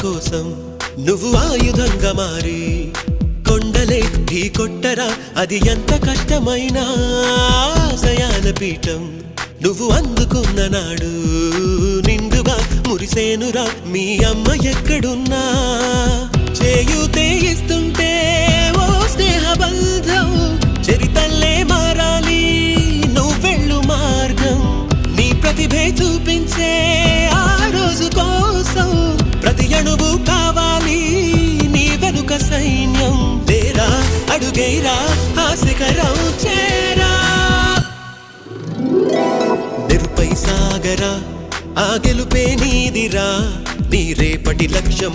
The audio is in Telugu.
కోసం నువ్వు ఆయుధంగా మారి కొండలే ఢీ కొట్టరా అది ఎంత కష్టమైనా ఆశయాల పీఠం నువ్వు అందుకున్న నాడు నిండుగా మురిసేనురా మీ అమ్మ ఎక్కడున్నా చేయూతే ఇస్తుంటే ఓ స్నేహ బంధం చరితల్లే మారాలి నువ్వెళ్ళు మార్గం నీ ప్రతిభే చూపించే ఆ రోజు కోసం ప్రతి అణువు కావాలి నీ వెనుక సైన్యం లేరా అడుగైరా ఆ శిఖరం చేరా నిరుపై సాగరా ఆ గెలుపే నీదిరా నీ రేపటి లక్ష్యం